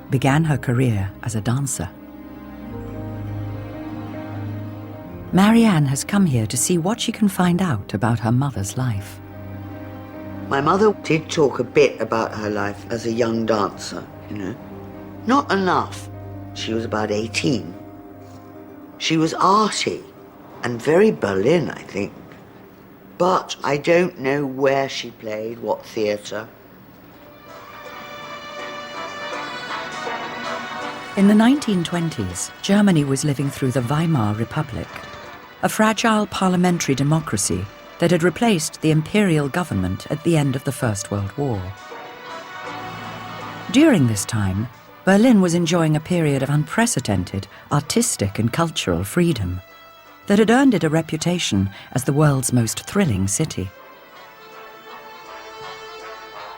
began her career as a dancer. Marianne has come here to see what she can find out about her mother's life. My mother did talk a bit about her life as a young dancer, you know. Not enough. She was about 18. She was arty and very Berlin, I think. But I don't know where she played, what theatre. In the 1920s, Germany was living through the Weimar Republic, a fragile parliamentary democracy that had replaced the imperial government at the end of the First World War. During this time, Berlin was enjoying a period of unprecedented artistic and cultural freedom that had earned it a reputation as the world's most thrilling city.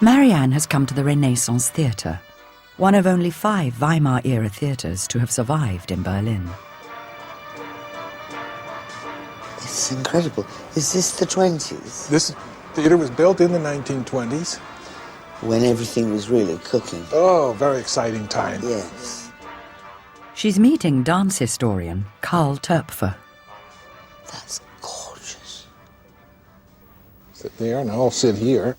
Marianne has come to the Renaissance Theatre, one of only 5 Weimar-era theatres to have survived in Berlin. It's incredible. Is this the 20s? This theater was built in the 1920s. When everything was really cooking. Oh, very exciting time. Yes. She's meeting dance historian Karl Töpfer. That's gorgeous. Sit there and I'll sit here.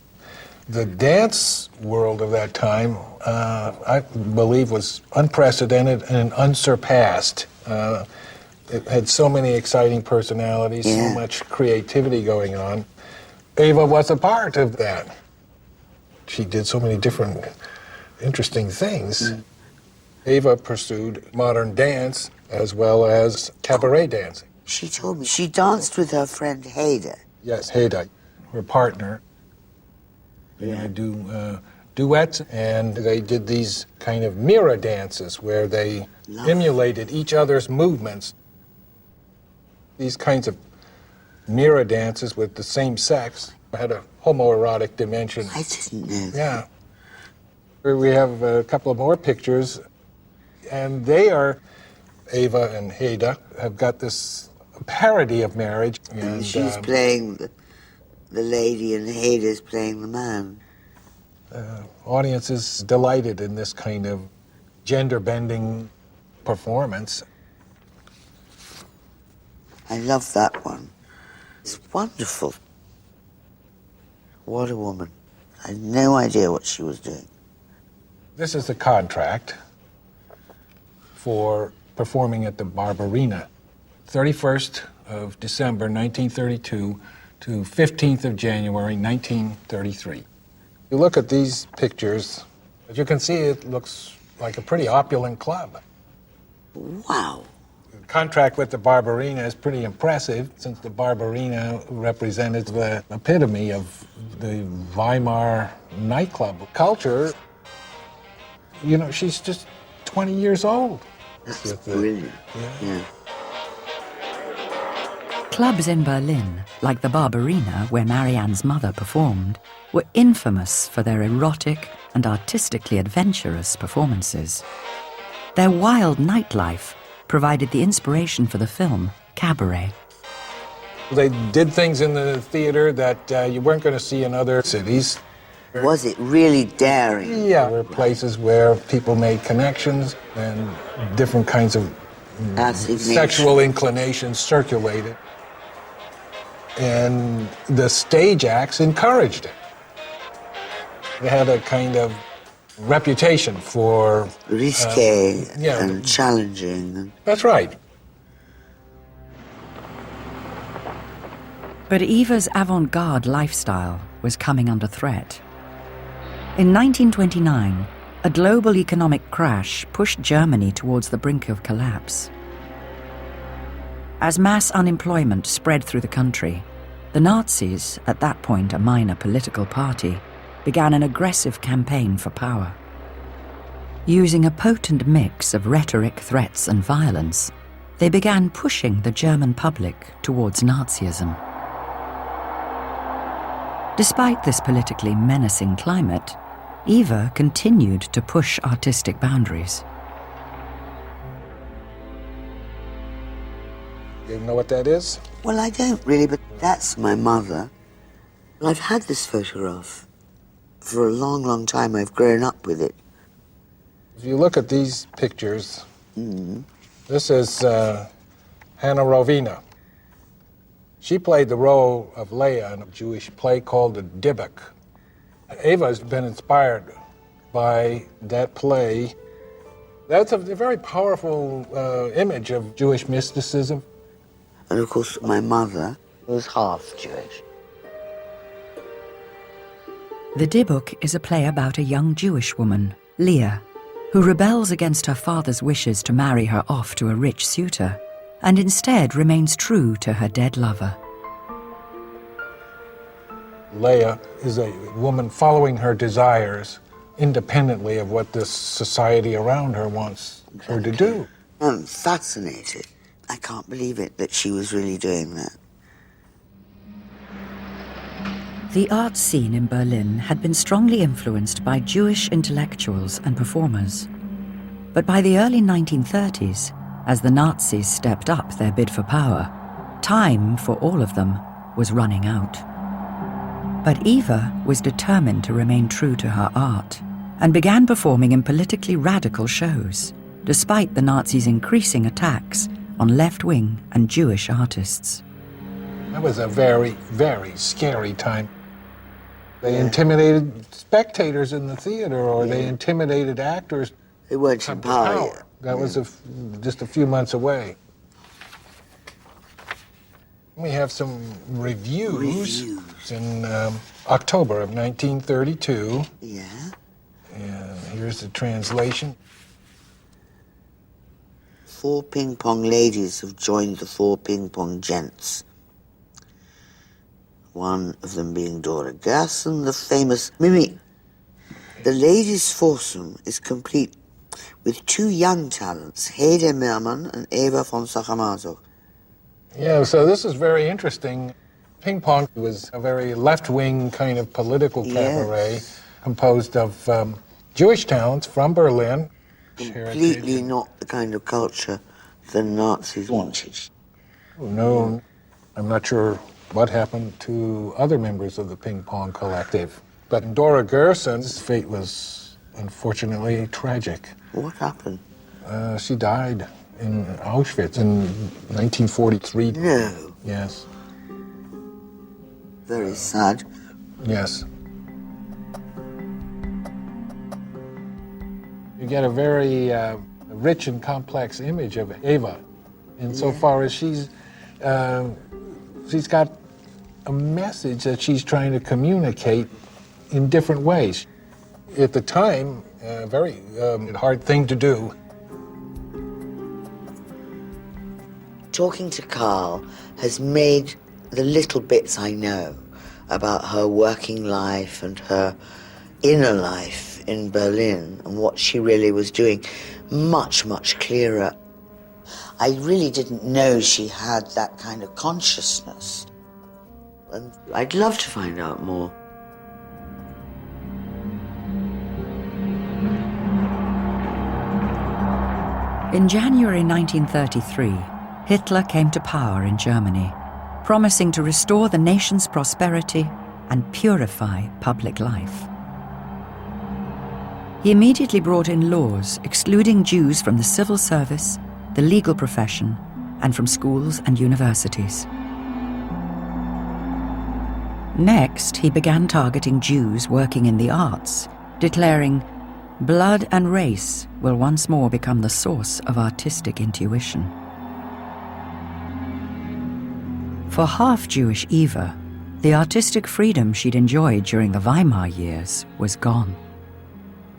The dance world of that time, I believe, was unprecedented and unsurpassed. It had so many exciting personalities, so much creativity going on. Eva was a part of that. She did so many different interesting things. Eva pursued modern dance as well as cabaret dancing. She told me she danced with her friend Haida. Yes, Haida, her partner. They do duets, and they did these kind of mirror dances where they emulated each other's movements. These kinds of mirror dances with the same sex had a homoerotic dimension. I didn't know that. Yeah. Here we have a couple of more pictures, and they are, Eva and Haida, have got this parody of marriage. And she's playing the lady and Haida's playing the man. Audiences delighted in this kind of gender-bending performance. I love that one. It's wonderful. What a woman. I had no idea what she was doing. This is the contract for performing at the Barberina, 31st of December 1932 to 15th of January 1933. You look at these pictures, as you can see, it looks like a pretty opulent club. Wow. The contract with the Barberina is pretty impressive, since the Barberina represented the epitome of the Weimar nightclub culture. You know, she's just 20 years old. That's brilliant. Yeah. Clubs in Berlin, like the Barberina, where Marianne's mother performed, were infamous for their erotic and artistically adventurous performances. Their wild nightlife provided the inspiration for the film Cabaret. They did things in the theater that you weren't going to see in other cities. Was it really daring? Yeah, there were places where people made connections and different kinds of sexual inclinations circulated. And the stage acts encouraged it. They had a kind of reputation for risque and challenging. That's right. But Eva's avant-garde lifestyle was coming under threat. In 1929, a global economic crash pushed Germany towards the brink of collapse. As mass unemployment spread through the country, the Nazis, at that point a minor political party, began an aggressive campaign for power. Using a potent mix of rhetoric, threats, and violence, they began pushing the German public towards Nazism. Despite this politically menacing climate, Eva continued to push artistic boundaries. You know what that is? Well, I don't really, but that's my mother. I've had this photograph for a long, long time. I've grown up with it. If you look at these pictures, this is Hanna Rovina. She played the role of Leia in a Jewish play called The Dybbuk. Ava has been inspired by that play. That's a very powerful image of Jewish mysticism. And of course, my mother was half Jewish. The Dybbuk is a play about a young Jewish woman, Leah, who rebels against her father's wishes to marry her off to a rich suitor, and instead remains true to her dead lover. Leia is a woman following her desires independently of what this society around her wants her to do. I'm fascinated. I can't believe it that she was really doing that. The art scene in Berlin had been strongly influenced by Jewish intellectuals and performers. But by the early 1930s, as the Nazis stepped up their bid for power, time for all of them was running out. But Eva was determined to remain true to her art and began performing in politically radical shows, despite the Nazis' increasing attacks on left-wing and Jewish artists. That was a very, very scary time. They intimidated spectators in the theater, or they intimidated actors. They weren't in power. That was just a few months away. We have some reviews. In October of 1932. Yeah. And here's the translation. 4 ping-pong ladies have joined the 4 ping-pong gents. One of them being Dora Gerson, the famous Mimi. The ladies' foursome is complete with 2 young talents, Hede Merman and Eva von Sachamazo. Yeah, so this is very interesting. Ping Pong was a very left-wing kind of political cabaret composed of Jewish talents from Berlin. Completely not the kind of culture the Nazis wanted. No, I'm not sure what happened to other members of the Ping Pong Collective. But Dora Gerson's fate was unfortunately tragic. What happened? She died in Auschwitz in 1943. No. Yes. Very sad. Yes. You get a very rich and complex image of Eva, insofar as she's got a message that she's trying to communicate in different ways. At the time, a very hard thing to do. Talking to Carl has made the little bits I know about her working life and her inner life in Berlin and what she really was doing much, much clearer. I really didn't know she had that kind of consciousness. And I'd love to find out more. In January 1933, Hitler came to power in Germany, promising to restore the nation's prosperity and purify public life. He immediately brought in laws excluding Jews from the civil service, the legal profession, and from schools and universities. Next, he began targeting Jews working in the arts, declaring, "Blood and race will once more become the source of artistic intuition." For half-Jewish Eva, the artistic freedom she'd enjoyed during the Weimar years was gone.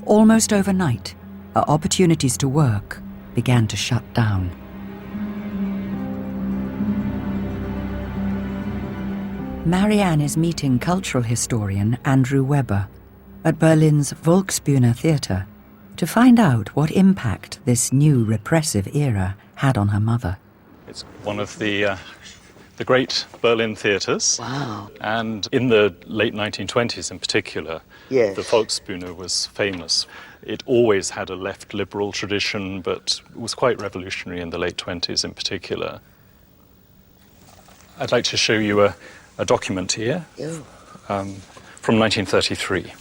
Almost overnight, her opportunities to work began to shut down. Marianne is meeting cultural historian Andrew Weber at Berlin's Volksbühne Theatre to find out what impact this new repressive era had on her mother. It's one of the great Berlin theatres. Wow. And in the late 1920s in particular, Yes. the Volksbühne was famous. It always had a left liberal tradition, but was quite revolutionary in the late 20s in particular. I'd like to show you a document here from 1933.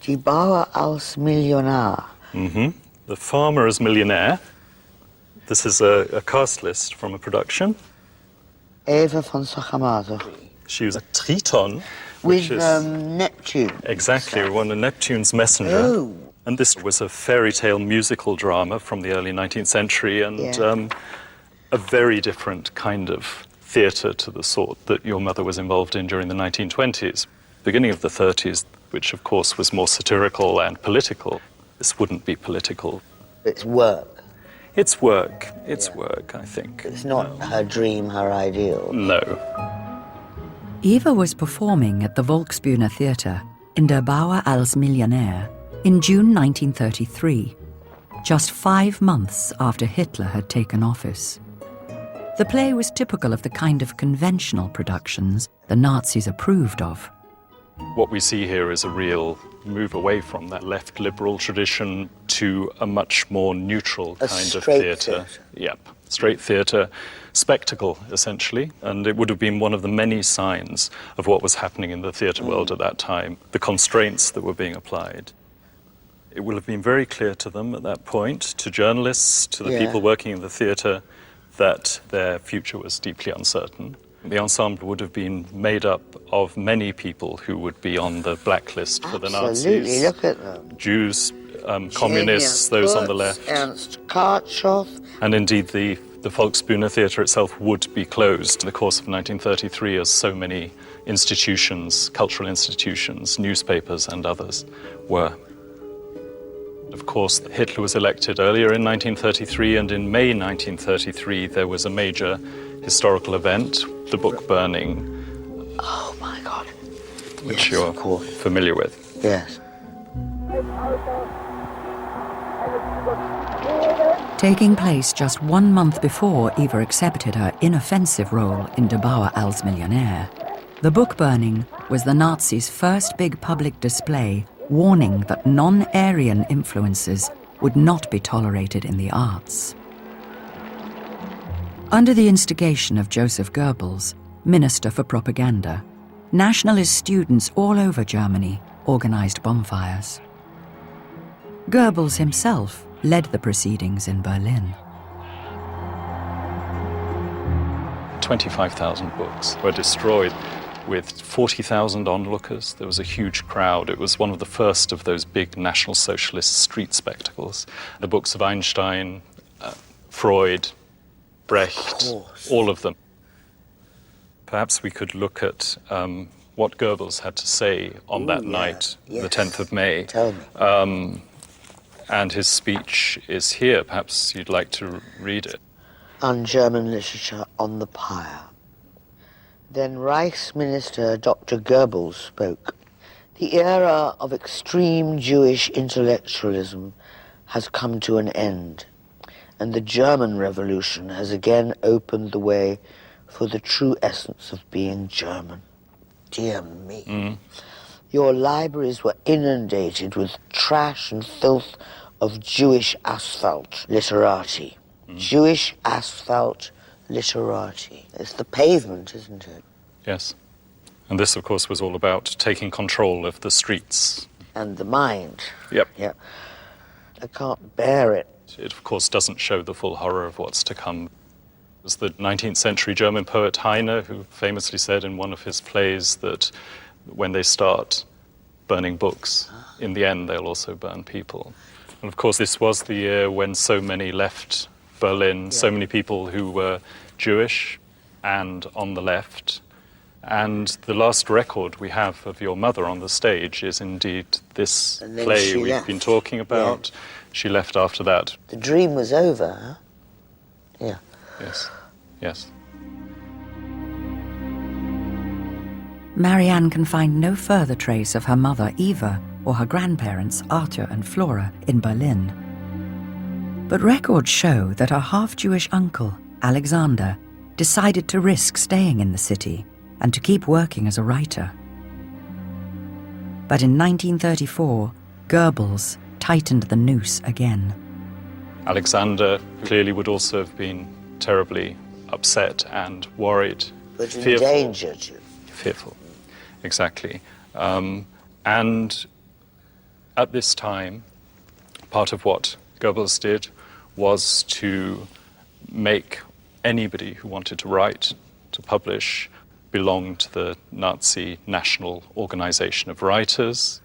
Die Bauer aus Millionar The Farmer as Millionaire. This is a cast list from a production. Eva von Sachamado. She was a Triton, With which is Neptune. exactly one of Neptune's messenger. Oh. And this was a fairy tale musical drama from the early 19th century, and Yeah. a very different kind of theatre to the sort that your mother was involved in during the 1920s, beginning of the 30s, which of course was more satirical and political. This wouldn't be political. It's work. It's work. It's work, I think. It's not her dream, her ideal. No. Eva was performing at the Volksbühne Theatre in Der Bauer als Millionär in June 1933, just 5 months after Hitler had taken office. The play was typical of the kind of conventional productions the Nazis approved of. What we see here is a real move away from that left liberal tradition to a much more neutral A kind of straight theatre. theatre. Yep, straight theatre, spectacle, essentially. And it would have been one of the many signs of what was happening in the theatre world at that time, the constraints that were being applied. It will have been very clear to them at that point, to journalists, to the Yeah. people working in the theatre, that their future was deeply uncertain. The ensemble would have been made up of many people who would be on the blacklist for the Absolutely, Nazis. look at them. Jews, communists, Genius those on the Butz, left. Ernst Kartschow. And indeed, the Volksbühne Theatre itself would be closed in the course of 1933, as so many institutions, cultural institutions, newspapers and others were. Of course, Hitler was elected earlier in 1933, and in May 1933 there was a major historical event, the book burning, Oh my God. which Yes, you're of course. familiar with. Yes. Taking place just 1 month before Eva accepted her inoffensive role in Der Bauer als Millionär, the book burning was the Nazis' first big public display warning that non-Aryan influences would not be tolerated in the arts. Under the instigation of Joseph Goebbels, Minister for Propaganda, nationalist students all over Germany organized bonfires. Goebbels himself led the proceedings in Berlin. 25,000 books were destroyed, with 40,000 onlookers. There was a huge crowd. It was one of the first of those big National Socialist street spectacles. The books of Einstein, Freud, Brecht, all of them. Perhaps we could look at what Goebbels had to say on that night, the 10th of May. Tell me. And his speech is here. Perhaps you'd like to read it. On German literature on the pyre. Then Reichsminister Dr. Goebbels spoke. The era of extreme Jewish intellectualism has come to an end, and the German Revolution has again opened the way for the true essence of being German. Dear me. Your libraries were inundated with trash and filth of Jewish asphalt literati. Jewish asphalt literati. It's the pavement, isn't it? Yes. And this, of course, was all about taking control of the streets. And the mind. Yep. Yeah. I can't bear it. It, of course, doesn't show the full horror of what's to come. It was the 19th century German poet Heine who famously said in one of his plays that when they start burning books, in the end they'll also burn people. And of course, this was the year when so many left Berlin, so many people who were Jewish and on the left. And the last record we have of your mother on the stage is indeed this And then play she we've left. been talking about. She left after that. The dream was over, huh? Yeah. Yes, yes. Marianne can find no further trace of her mother Eva or her grandparents Arthur and Flora in Berlin. But records show that her half-Jewish uncle, Alexander, decided to risk staying in the city and to keep working as a writer. But in 1934, Goebbels tightened the noose again. Alexander clearly would also have been terribly upset and worried, But in fearful. danger too. Fearful, exactly. And at this time, Part of what Goebbels did was to make anybody who wanted to write, to publish, belong to the Nazi National Organization of Writers.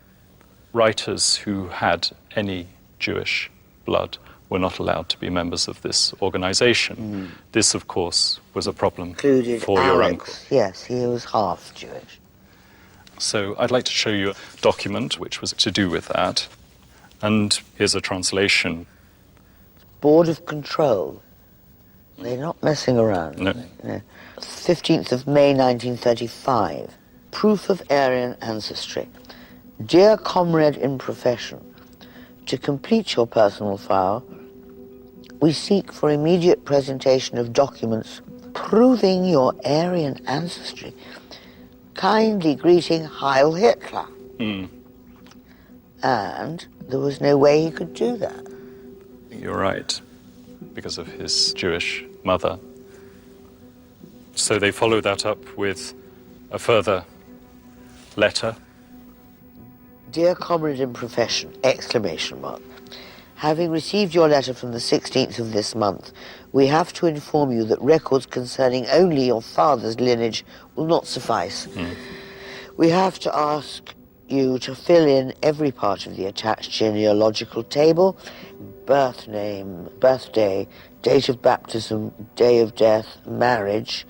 Writers who had any Jewish blood were not allowed to be members of this organization. This, of course, was a problem Included for your uncle. Alex. Yes, he was half Jewish. So I'd like to show you a document which was to do with that. And here's a translation. Board of Control. They're not messing around. No. 15th of May 1935. Proof of Aryan ancestry. Dear comrade in profession, to complete your personal file, we seek for immediate presentation of documents proving your Aryan ancestry. Kindly greeting, Heil Hitler. And there was no way he could do that. You're right, because of his Jewish mother. So they followed that up with a further letter. Dear comrade in profession, exclamation mark. Having received your letter from the 16th of this month, we have to inform you that records concerning only your father's lineage will not suffice. We have to ask you to fill in every part of the attached genealogical table: birth name, birthday, date of baptism, day of death, marriage,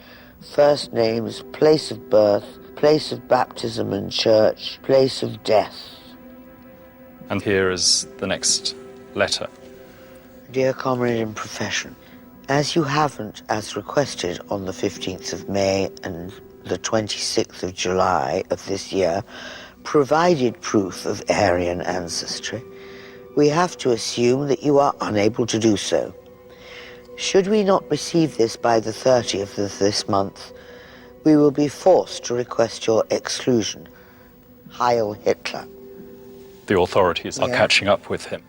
first names, place of birth, place of baptism and church, place of death. And here is the next letter. Dear comrade in profession, as you haven't, as requested on the 15th of May and the 26th of July of this year, provided proof of Aryan ancestry, we have to assume that you are unable to do so. Should we not receive this by the 30th of this month, we will be forced to request your exclusion. Heil Hitler. The authorities are catching up with him.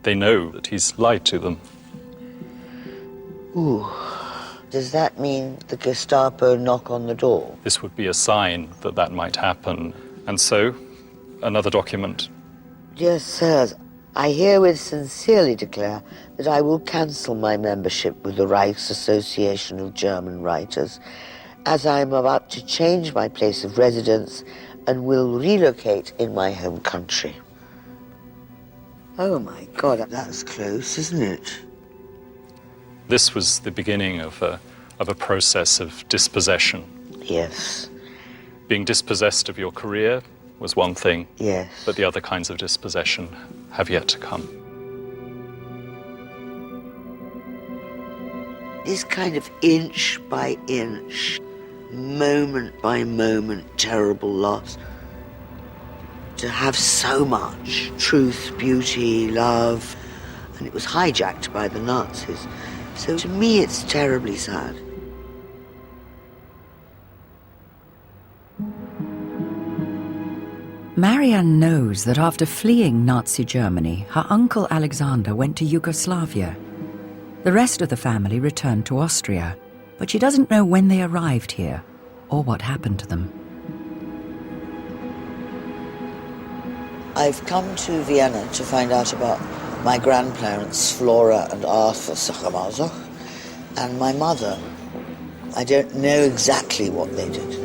They know that he's lied to them. Ooh. Does that mean the Gestapo knock on the door? This would be a sign that that might happen. And so, another document. Dear sirs, I herewith sincerely declare that I will cancel my membership with the Reichs Association of German Writers, as I am about to change my place of residence and will relocate in my home country. Oh my God, that's close, isn't it? This was the beginning of a process of dispossession. Yes. Being dispossessed of your career was one thing, Yes. but the other kinds of dispossession have yet to come. This kind of inch by inch, moment by moment, terrible loss. To have so much truth, beauty, love, and it was hijacked by the Nazis. So to me, it's terribly sad. Marianne knows that after fleeing Nazi Germany, her uncle Alexander went to Yugoslavia. The rest of the family returned to Austria, but she doesn't know when they arrived here or what happened to them. I've come to Vienna to find out about my grandparents, Flora and Arthur Sachermasoch, and my mother. I don't know exactly what they did.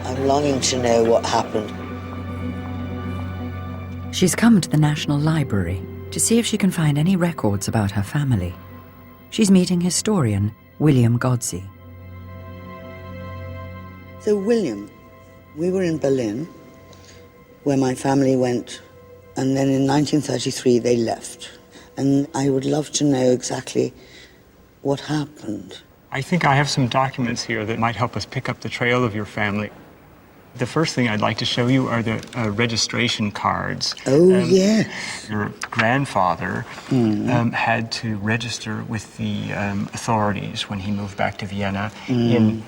I'm longing to know what happened. She's come to the National Library to see if she can find any records about her family. She's meeting historian William Godsey. So, William, we were in Berlin, where my family went, and then in 1933 they left. And I would love to know exactly what happened. I think I have some documents here that might help us pick up the trail of your family. The first thing I'd like to show you are the registration cards. Oh, yes. Your grandfather had to register with the authorities when he moved back to Vienna in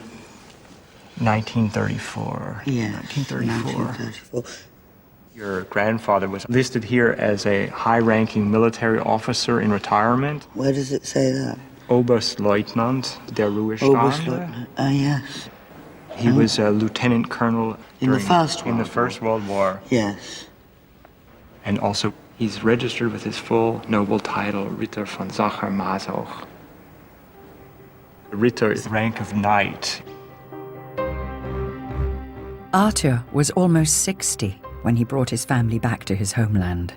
1934. Yeah, 1934. Your grandfather was listed here as a high-ranking military officer in retirement. Where does it say that? Oberstleutnant der Ruhestand. Oberstleutnant. Oh, yes. He was a lieutenant colonel In the First in the First World War. Yes. And also He's registered with his full noble title, Ritter von Sacher-Masoch. Ritter is the rank of knight. Arthur was almost 60 when he brought his family back to his homeland,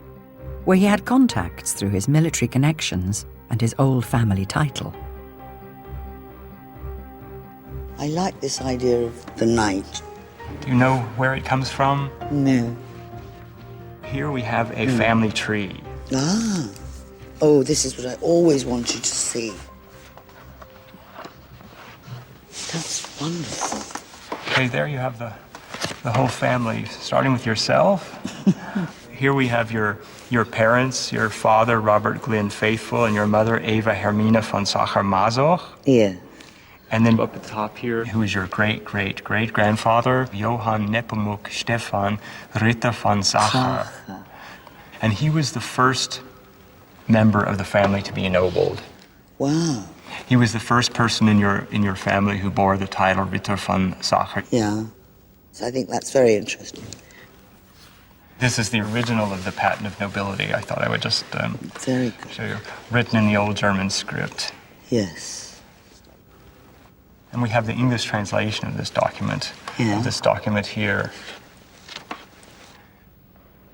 where he had contacts through his military connections and his old family title. I like this idea of the knight. Do you know where it comes from? No. Here we have a family tree. Ah. Oh, this is what I always wanted to see. That's wonderful. Okay, there you have the whole family, starting with yourself. Here we have your parents, your father, Robert Glynn Faithful, and your mother, Eva Hermine von Sacher-Masoch. Yeah. And then up at the top here, who is your great-great-great-grandfather, Johann Nepomuk Stephan Ritter von Sacher. And he was the first member of the family to be ennobled. Wow. He was the first person in your family who bore the title Ritter von Sacher. Yeah. So I think that's very interesting. This is the original of the patent of nobility. I thought I would just Very good. show you. Written in the old German script. Yes. And we have the English translation of this document. Yeah. Of this document here.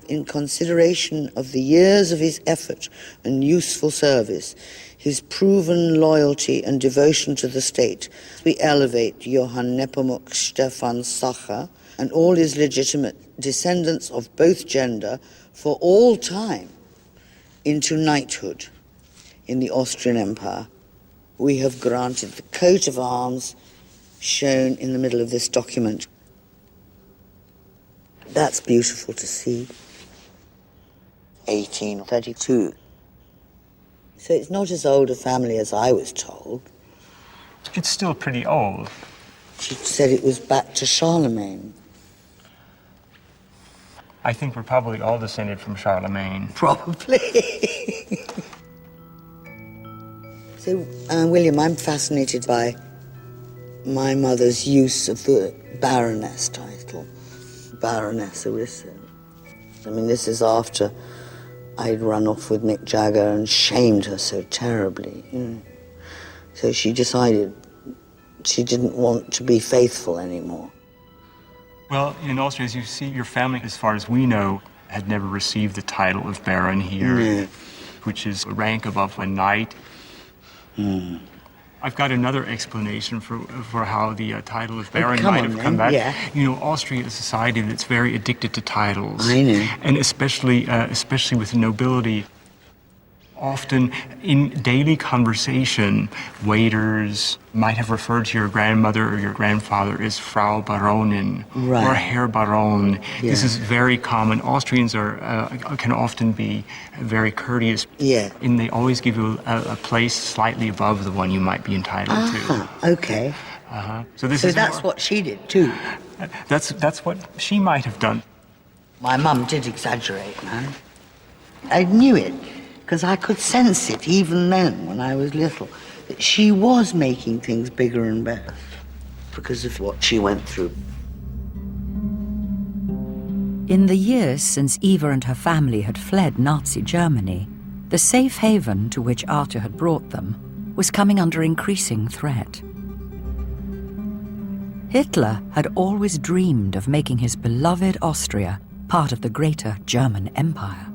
In consideration of the years of his effort and useful service, his proven loyalty and devotion to the state, we elevate Johann Nepomuk Stephan Sacher and all his legitimate descendants of both gender for all time into knighthood in the Austrian Empire. We have granted the coat of arms shown in the middle of this document. That's beautiful to see. 1832. So it's not as old a family as I was told. It's still pretty old. She said it was back to Charlemagne. I think we're probably all descended from Charlemagne. Probably. So, William, I'm fascinated by my mother's use of the Baroness title. Baroness Orissa. I mean, this is after I'd run off with Mick Jagger and shamed her so terribly. You know. So she decided she didn't want to be faithful anymore. Well, in Austria, as you see, your family, as far as we know, had never received the title of Baron here, which is a rank above a knight. I've got another explanation for how the title of Baron might have come back. Yeah. You know, Austria is a society that's very addicted to titles. I know. And especially with nobility. Often in daily conversation, waiters might have referred to your grandmother or your grandfather as Frau Baronin or Herr Baron. Yeah. This is very common. Austrians can often be very courteous. Yeah. And they always give you a place slightly above the one you might be entitled to. Okay. So that's what she did too. That's what she might have done. My mum did exaggerate, man. I knew it, because I could sense it even then when I was little, that she was making things bigger and better because of what she went through. In the years since Eva and her family had fled Nazi Germany, the safe haven to which Arthur had brought them was coming under increasing threat. Hitler had always dreamed of making his beloved Austria part of the greater German Empire.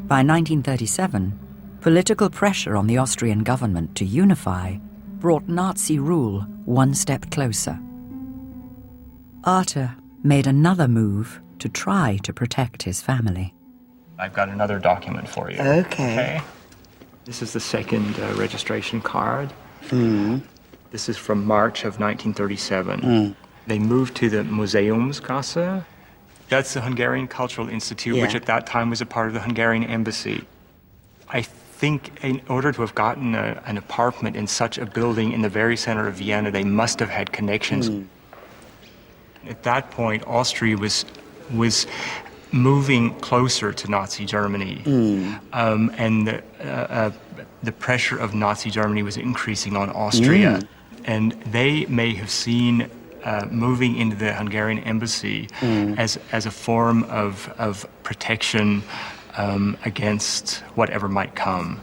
By 1937, political pressure on the Austrian government to unify brought Nazi rule one step closer. Arthur made another move to try to protect his family. I've got another document for you. Okay. This is the second registration card. This is from March of 1937. They moved to the Museumsgasse. That's the Hungarian Cultural Institute, which at that time was a part of the Hungarian embassy. I think in order to have gotten an apartment in such a building in the very center of Vienna, they must have had connections. At that point, Austria was moving closer to Nazi Germany, and the pressure of Nazi Germany was increasing on Austria. And they may have seen moving into the Hungarian embassy as a form of protection against whatever might come.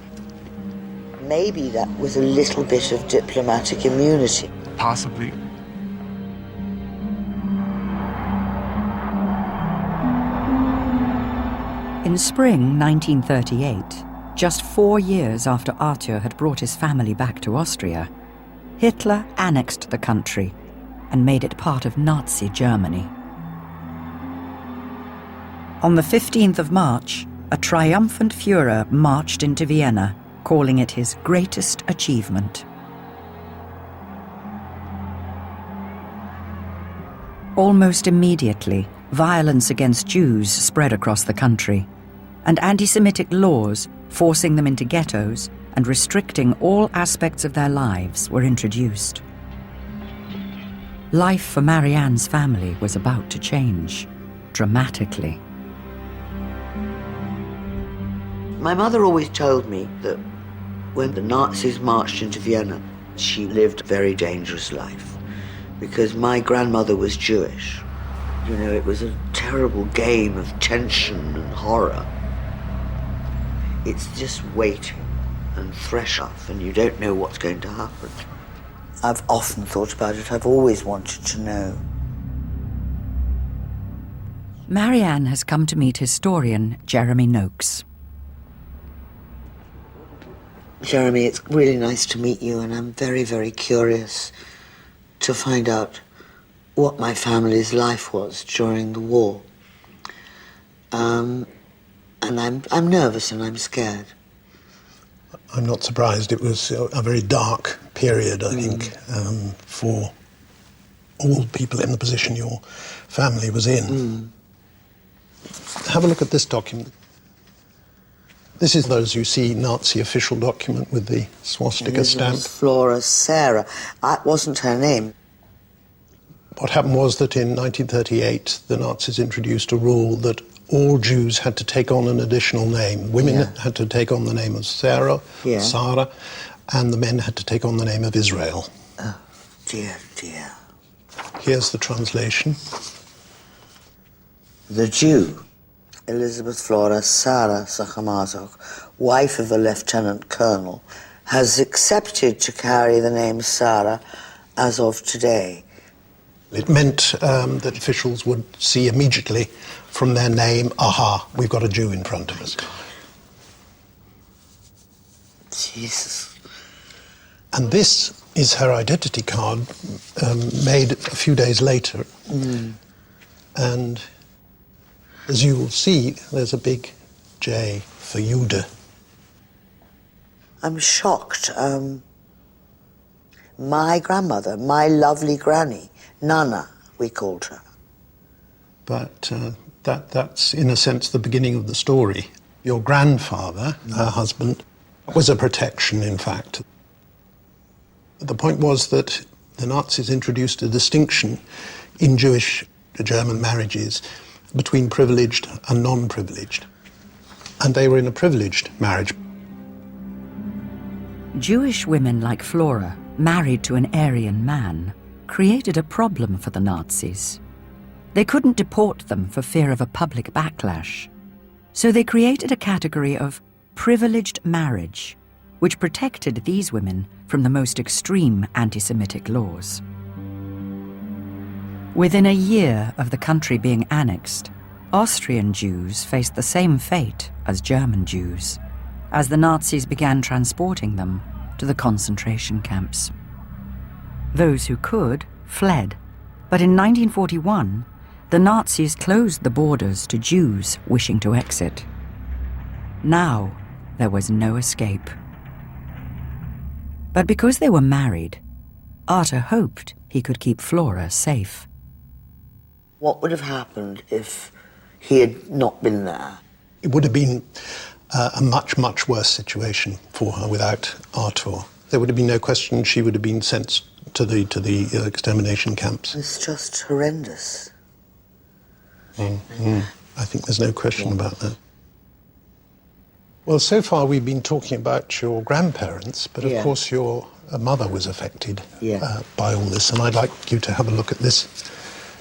Maybe that was a little bit of diplomatic immunity. Possibly. In spring 1938, just 4 years after Arthur had brought his family back to Austria, Hitler annexed the country and made it part of Nazi Germany. On the 15th of March, a triumphant Führer marched into Vienna, calling it his greatest achievement. Almost immediately, violence against Jews spread across the country, and anti-Semitic laws forcing them into ghettos and restricting all aspects of their lives were introduced. Life for Marianne's family was about to change, dramatically. My mother always told me that when the Nazis marched into Vienna, she lived a very dangerous life because my grandmother was Jewish. You know, it was a terrible game of tension and horror. It's just waiting and thresh off, and you don't know what's going to happen. I've often thought about it. I've always wanted to know. Marianne has come to meet historian Jeremy Noakes. Jeremy, it's really nice to meet you, and I'm very, very curious to find out what my family's life was during the war. And I'm nervous and I'm scared. I'm not surprised. It was a very dark period, I think, for all people in the position your family was in. Have a look at this document. This is, as you see, Nazi official document with the swastika stamp. Flora Sarah. That wasn't her name. What happened was that in 1938, the Nazis introduced a rule that all Jews had to take on an additional name. Women had to take on the name of Sarah, Sarah, and the men had to take on the name of Israel. Oh, dear, dear. Here's the translation. The Jew, Elizabeth Flora Sarah Sakamartok, wife of a lieutenant colonel, has accepted to carry the name Sarah as of today. It meant that officials would see immediately from their name, aha, we've got a Jew in front of us. Jesus. And this is her identity card made a few days later. And as you will see, there's a big J for Jude. I'm shocked. My grandmother, my lovely granny, Nana, we called her. But that's, in a sense, the beginning of the story. Your grandfather, her husband, was a protection, in fact. The point was that the Nazis introduced a distinction in Jewish German marriages between privileged and non-privileged. And they were in a privileged marriage. Jewish women like Flora, married to an Aryan man, created a problem for the Nazis. They couldn't deport them for fear of a public backlash. So they created a category of privileged marriage, which protected these women from the most extreme anti-Semitic laws. Within a year of the country being annexed, Austrian Jews faced the same fate as German Jews, as the Nazis began transporting them to the concentration camps. Those who could fled, but in 1941, the Nazis closed the borders to Jews wishing to exit. Now, there was no escape. But because they were married, Arthur hoped he could keep Flora safe. What would have happened if he had not been there? It would have been a much, much worse situation for her without Arthur. There would have been no question she would have been sent to the extermination camps. It's just horrendous. I think there's no question about that. Well, so far we've been talking about your grandparents, but of Yeah. course your mother was affected Yeah. by all this, and I'd like you to have a look at this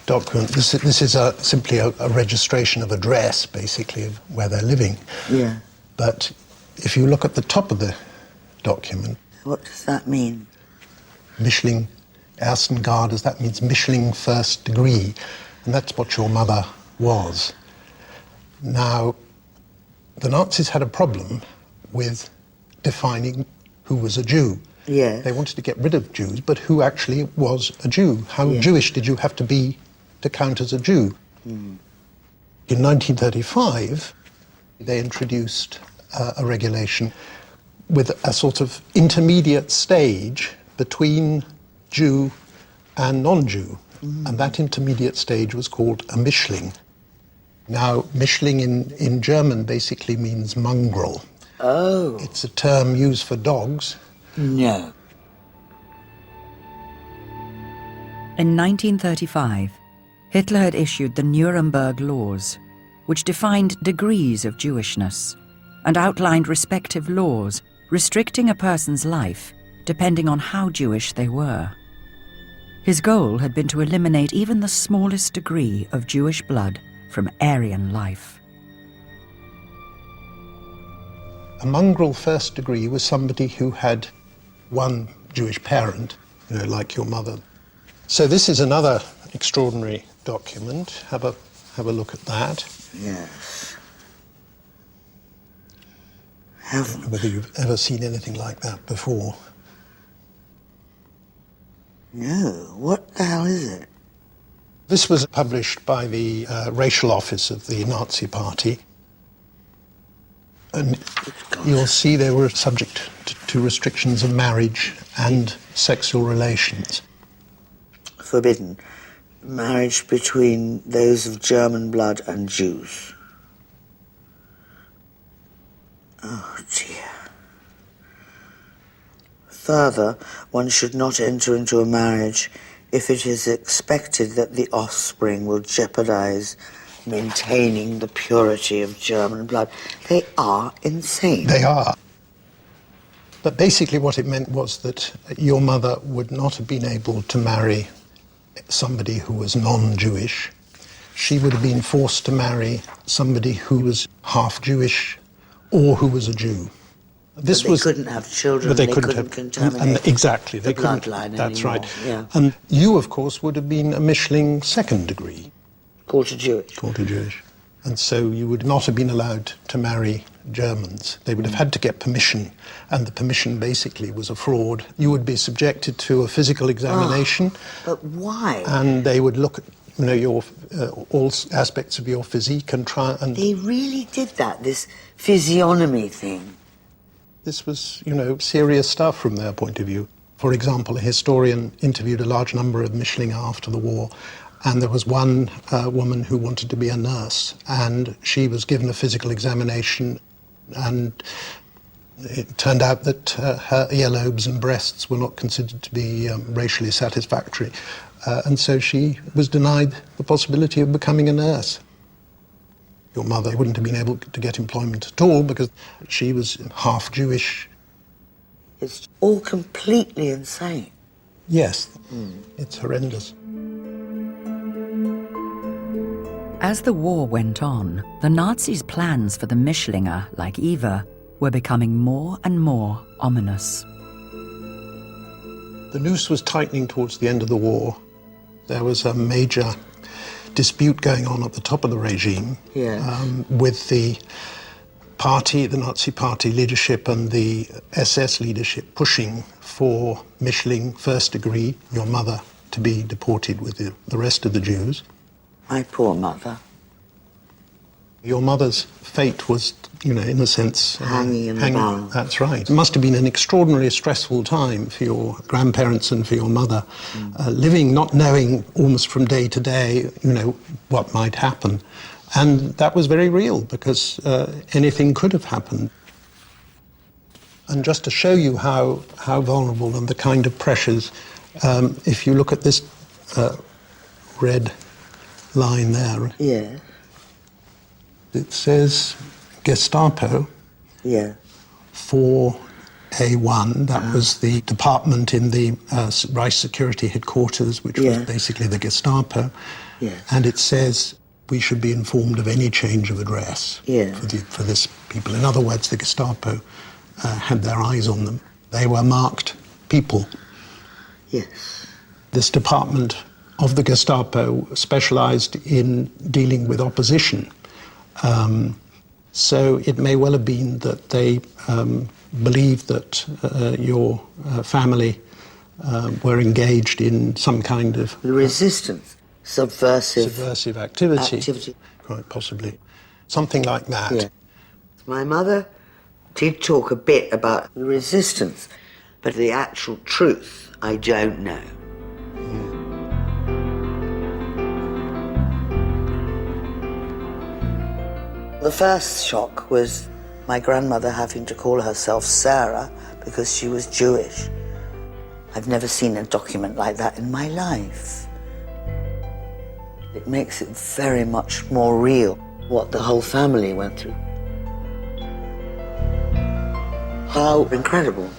document. This is simply a registration of address, basically, of where they're living. Yeah. But if you look at the top of the document, What does that mean? Mischling Ersten Grades, that means Mischling first degree, and that's what your mother was. Now, the Nazis had a problem with defining who was a Jew. Yes. They wanted to get rid of Jews, but who actually was a Jew? How Yeah. Jewish did you have to be to count as a Jew? In 1935, they introduced a regulation with a sort of intermediate stage between Jew and non-Jew. And that intermediate stage was called a Mischling. Now, Mischling in German basically means mongrel. Oh. It's a term used for dogs. No. In 1935, Hitler had issued the Nuremberg Laws, which defined degrees of Jewishness and outlined respective laws restricting a person's life depending on how Jewish they were. His goal had been to eliminate even the smallest degree of Jewish blood from Aryan life. A mongrel first degree was somebody who had one Jewish parent, like your mother. So this is another extraordinary document. Have a look at that. Yes. I don't know whether you've ever seen anything like that before. No. What the hell is it? This was published by the racial office of the Nazi Party. And you'll see they were subject to restrictions of marriage and sexual relations. Forbidden. Marriage between those of German blood and Jews. Oh, dear. Further, one should not enter into a marriage if it is expected that the offspring will jeopardize maintaining the purity of German blood. They are insane. They are. But basically what it meant was that your mother would not have been able to marry somebody who was non-Jewish. She would have been forced to marry somebody who was half Jewish or who was a Jew. This they couldn't have children, but they couldn't contaminate exactly, the they couldn't. bloodline That's anymore. right. Yeah. And you, of course, would have been a Mischling second degree. Quarter Jewish. Quarter Jewish. And so you would not have been allowed to marry Germans. They would have had to get permission, and the permission basically was a fraud. You would be subjected to a physical examination. But why? And they would look at your all aspects of your physique and try and... They really did that, this physiognomy thing. This was, serious stuff from their point of view. For example, a historian interviewed a large number of Mischlinge after the war, and there was one woman who wanted to be a nurse, and she was given a physical examination, and it turned out that her earlobes and breasts were not considered to be racially satisfactory, and so she was denied the possibility of becoming a nurse. Your mother wouldn't have been able to get employment at all because she was half Jewish. It's all completely insane. Yes, It's horrendous. As the war went on, the Nazis' plans for the Mischlinge, like Eva, were becoming more and more ominous. The noose was tightening towards the end of the war. There was a major dispute going on at the top of the regime with the party, the Nazi party leadership and the SS leadership pushing for Mischling first degree, your mother, to be deported with the rest of the Jews. My poor mother. Your mother's fate was, in a sense... hanging in the balance. That's right. It must have been an extraordinarily stressful time for your grandparents and for your mother, living, not knowing almost from day to day, what might happen. And that was very real, because anything could have happened. And just to show you how vulnerable and the kind of pressures, if you look at this red line there... Yeah. It says Gestapo, Yeah. 4A1, that was the department in the Reich Security Headquarters, which was basically the Gestapo. Yeah. And it says we should be informed of any change of address for this people. In other words, the Gestapo had their eyes on them. They were marked people. Yes. This department of the Gestapo specialized in dealing with opposition. So it may well have been that they believed that your family were engaged in some kind of resistance, subversive activity. Quite possibly. Something like that. Yeah. My mother did talk a bit about the resistance, but the actual truth, I don't know. The first shock was my grandmother having to call herself Sarah because she was Jewish. I've never seen a document like that in my life. It makes it very much more real what the whole family went through. How incredible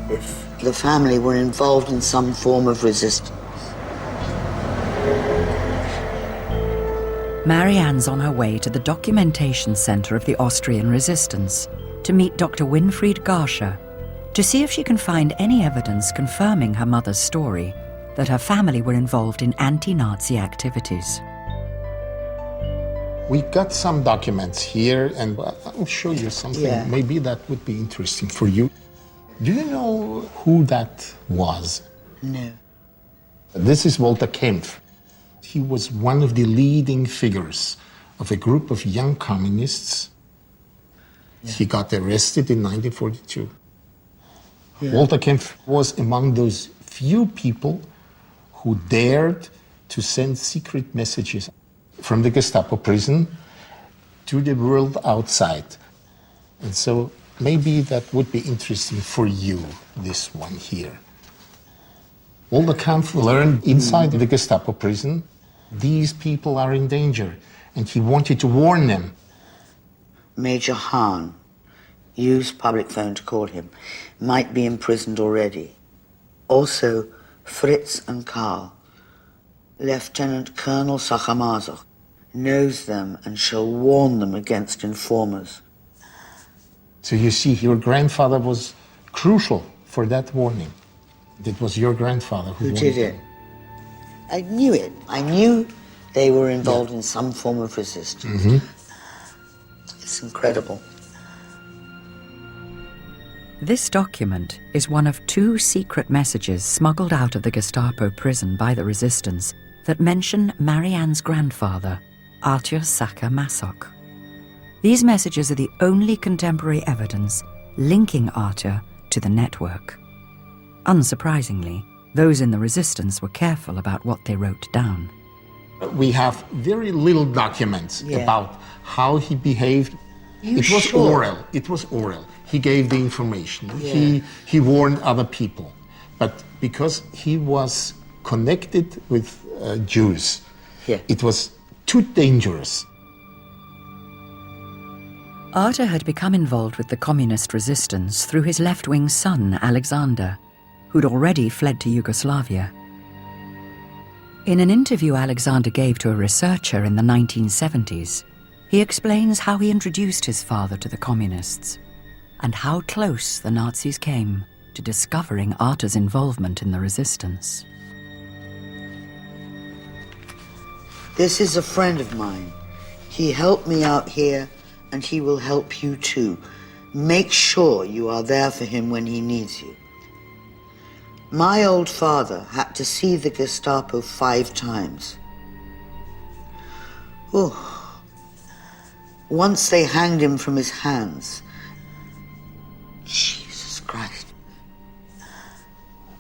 if the family were involved in some form of resistance. Marianne's on her way to the documentation centre of the Austrian resistance to meet Dr. Winfried Garscher to see if she can find any evidence confirming her mother's story that her family were involved in anti-Nazi activities. We got some documents here, and I'll show you something. Yeah. Maybe that would be interesting for you. Do you know who that was? No. This is Walter Kempf. He was one of the leading figures of a group of young communists. Yeah. He got arrested in 1942. Yeah. Walter Kempf was among those few people who dared to send secret messages from the Gestapo prison to the world outside. And so maybe that would be interesting for you, this one here. Walter Kempf learned inside the Gestapo prison, these people are in danger, and he wanted to warn them. Major Hahn, used public phone to call him, might be imprisoned already. Also, Fritz and Karl. Lieutenant Colonel Sacher-Masoch knows them and shall warn them against informers. So you see, your grandfather was crucial for that warning. It was your grandfather who did it. I knew it. I knew they were involved in some form of resistance. Mm-hmm. It's incredible. This document is one of 2 secret messages smuggled out of the Gestapo prison by the resistance that mention Marianne's grandfather, Arthur Sacher-Masoch. These messages are the only contemporary evidence linking Arthur to the network. Unsurprisingly, those in the resistance were careful about what they wrote down. We have very little documents about how he behaved. It was oral. It was oral. He gave the information. Yeah. He warned other people. But because he was connected with Jews, it was too dangerous. Arthur had become involved with the communist resistance through his left-wing son, Alexander, who'd already fled to Yugoslavia. In an interview Alexander gave to a researcher in the 1970s, he explains how he introduced his father to the communists and how close the Nazis came to discovering Arthur's involvement in the resistance. This is a friend of mine. He helped me out here, and he will help you too. Make sure you are there for him when he needs you. My old father had to see the Gestapo 5 times. Oh. Once they hanged him from his hands. Jesus Christ.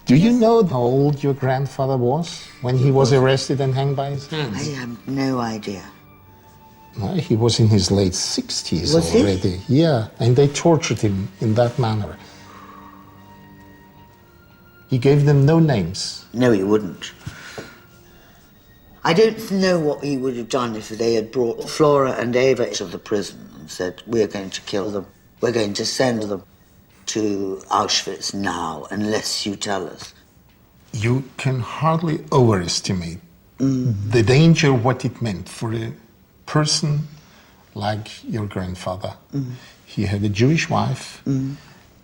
Do you know how old your grandfather was when he was arrested and hanged by his hands? I have no idea. Well, he was in his late 60s already. He? Yeah, and they tortured him in that manner. He gave them no names. No, he wouldn't. I don't know what he would have done if they had brought Flora and Ava to the prison and said, we're going to kill them. we're going to send them to Auschwitz now, unless you tell us. You can hardly overestimate the danger, what it meant for a person like your grandfather. He had a Jewish wife,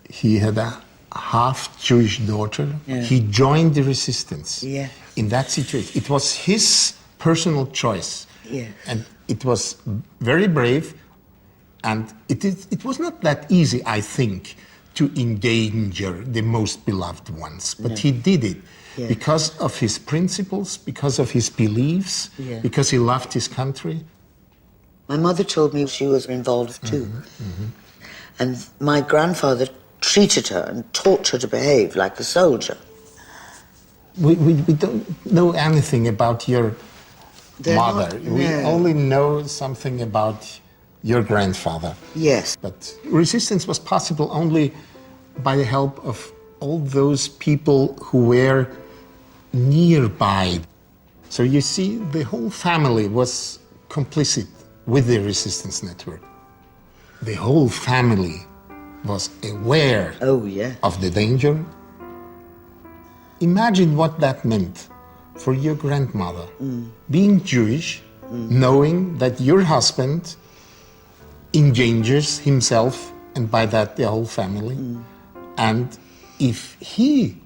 he had a half-Jewish daughter. He joined the resistance. In that situation, it was his personal choice. And it was very brave, and it was not that easy, I think, to endanger the most beloved ones. But he did it because of his principles, because of his beliefs, because he loved his country. My mother told me she was involved too. And my grandfather treated her and taught her to behave like a soldier. We don't know anything about your mother. We only know something about your grandfather. Yes. But resistance was possible only by the help of all those people who were nearby. So you see, the whole family was complicit with the resistance network. The whole family was aware of the danger. Imagine what that meant for your grandmother, being Jewish, knowing that your husband endangers himself and by that the whole family. And if he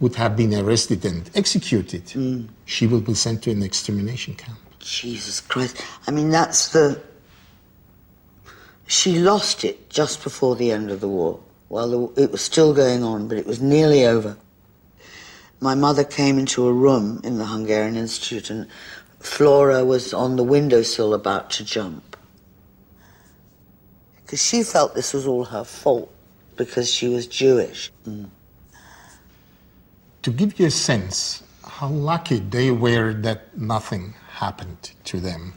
would have been arrested and executed, she will be sent to an extermination camp. Jesus Christ. I mean, she lost it just before the end of the war. Well, it was still going on, but it was nearly over. My mother came into a room in the Hungarian Institute, and Flora was on the windowsill about to jump. Because she felt this was all her fault, because she was Jewish. To give you a sense how lucky they were that nothing happened to them,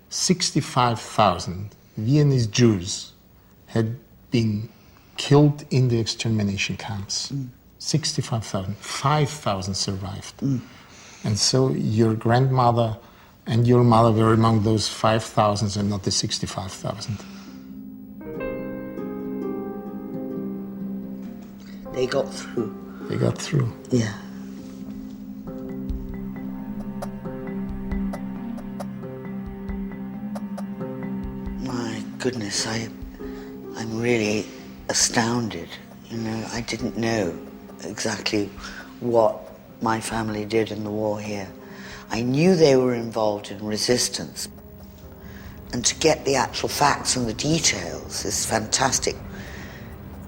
65,000 Viennese Jews had been killed in the extermination camps. 65,000, 5,000 survived. And so your grandmother and your mother were among those 5,000 and not the 65,000. They got through. They got through. Yeah. My goodness, I'm really astounded. You know, I didn't know exactly what my family did in the war here. I knew they were involved in resistance. And to get the actual facts and the details is fantastic.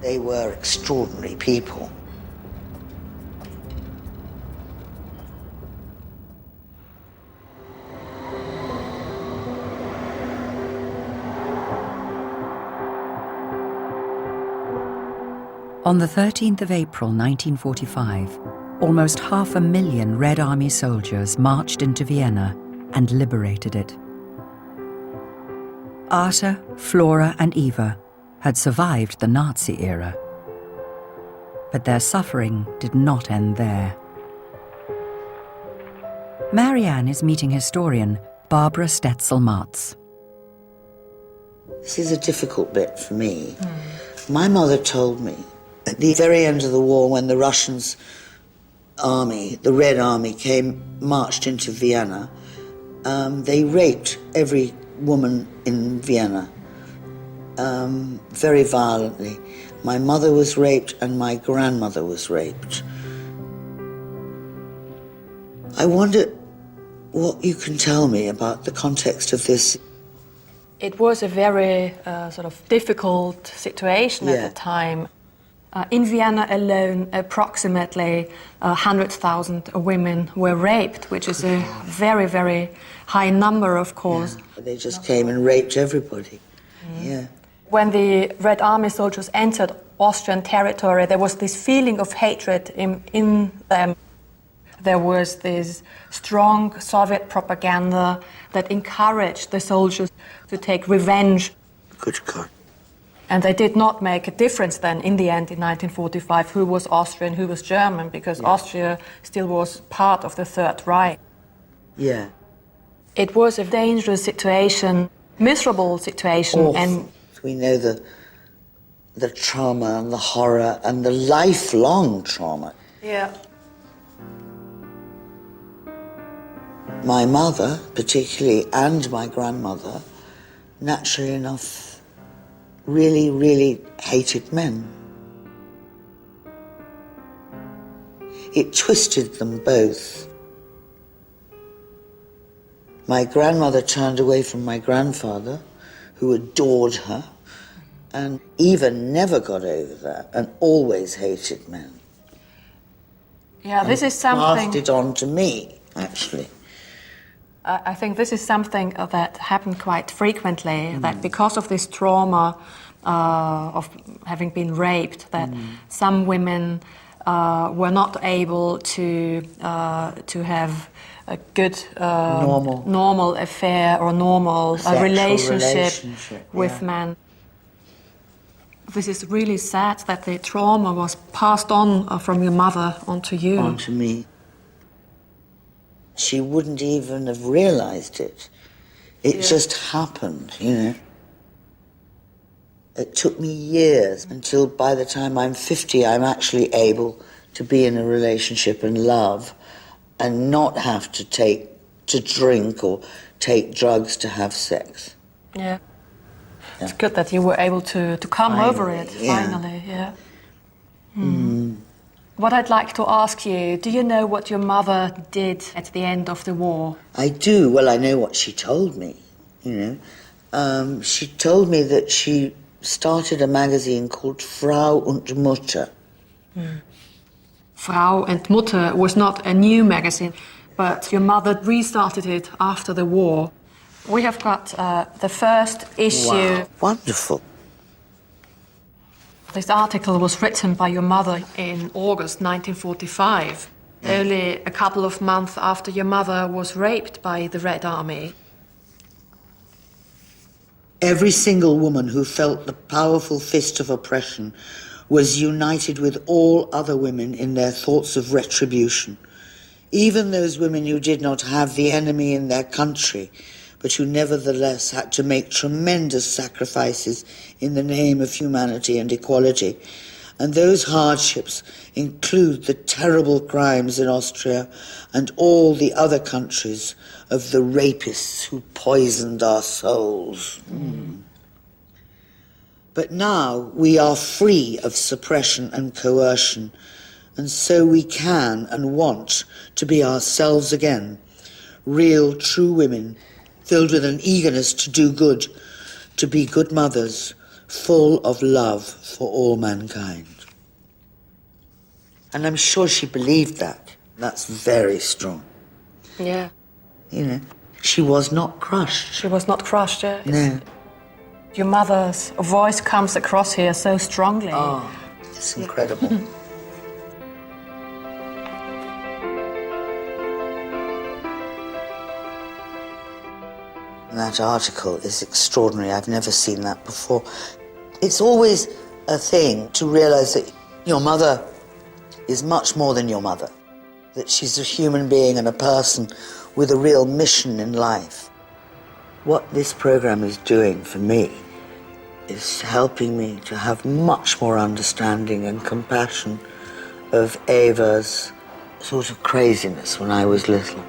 They were extraordinary people. On the 13th of April 1945, almost 500,000 Red Army soldiers marched into Vienna and liberated it. Arta, Flora and Eva had survived the Nazi era. But their suffering did not end there. Marianne is meeting historian Barbara Stetzel-Martz. This is a difficult bit for me. My mother told me at the very end of the war, when the Russians' army, the Red Army, marched into Vienna, they raped every woman in Vienna very violently. My mother was raped and my grandmother was raped. I wonder what you can tell me about the context of this. It was a very sort of difficult situation at the time. In Vienna alone, approximately 100,000 women were raped, which is a very, very high number, of course. Yeah. They just came and raped everybody. When the Red Army soldiers entered Austrian territory, there was this feeling of hatred in them. There was this strong Soviet propaganda that encouraged the soldiers to take revenge. Good God. And they did not make a difference then, in the end, in 1945, who was Austrian, who was German, because Austria still was part of the Third Reich. Yeah. It was a dangerous situation, miserable situation. And we know the trauma and the horror and the lifelong trauma. Yeah. My mother, particularly, and my grandmother, naturally enough, really, really hated men. It twisted them both. My grandmother turned away from my grandfather, who adored her, and Eva never got over that and always hated men. Yeah, this is something... Passed it on to me, actually. I think this is something that happened quite frequently, that because of this trauma of having been raped, that some women were not able to have a good normal affair or normal relationship with men. This is really sad that the trauma was passed on from your mother onto you. Onto me. She wouldn't even have realized it. It just happened, you know. It took me years until by the time I'm 50, I'm actually able to be in a relationship and love and not have to drink or take drugs to have sex. Yeah. It's good that you were able to come over it, finally, yeah. What I'd like to ask you, do you know what your mother did at the end of the war? I do. Well, I know what she told me, you know. She told me that she started a magazine called Frau und Mutter. Frau und Mutter was not a new magazine, but your mother restarted it after the war. We have got the first issue. Wow. Wonderful. This article was written by your mother in August 1945, only a couple of months after your mother was raped by the Red Army. Every single woman who felt the powerful fist of oppression was united with all other women in their thoughts of retribution. Even those women who did not have the enemy in their country, but who nevertheless had to make tremendous sacrifices in the name of humanity and equality. And those hardships include the terrible crimes in Austria and all the other countries of the rapists who poisoned our souls. But now we are free of suppression and coercion, and so we can and want to be ourselves again, real, true women, filled with an eagerness to do good, to be good mothers, full of love for all mankind. And I'm sure she believed that. That's very strong. Yeah. You know, she was not crushed. She was not crushed, yeah? No. Your mother's voice comes across here so strongly. Oh, it's incredible. That article is extraordinary. I've never seen that before. It's always a thing to realize that your mother is much more than your mother, that she's a human being and a person with a real mission in life. What this program is doing for me is helping me to have much more understanding and compassion of Eva's sort of craziness when I was little.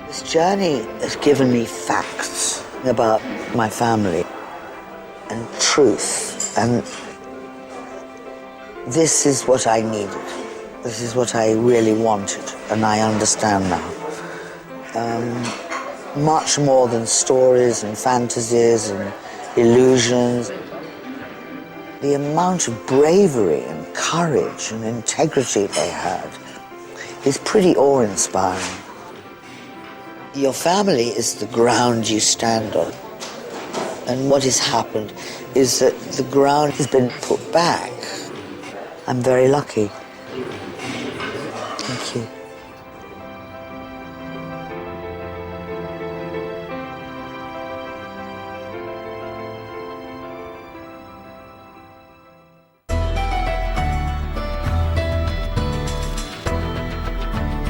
This journey has given me facts about my family and truth, and this is what I needed. This is what I really wanted, and I understand now. Much more than stories and fantasies and illusions. The amount of bravery and courage and integrity they had is pretty awe-inspiring. Your family is the ground you stand on. And what has happened is that the ground has been put back. I'm very lucky. Thank you.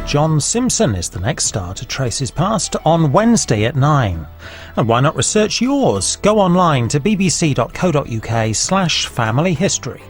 John Simpson is the next star to trace his past on Wednesday at 9. And why not research yours? Go online to bbc.co.uk/family history.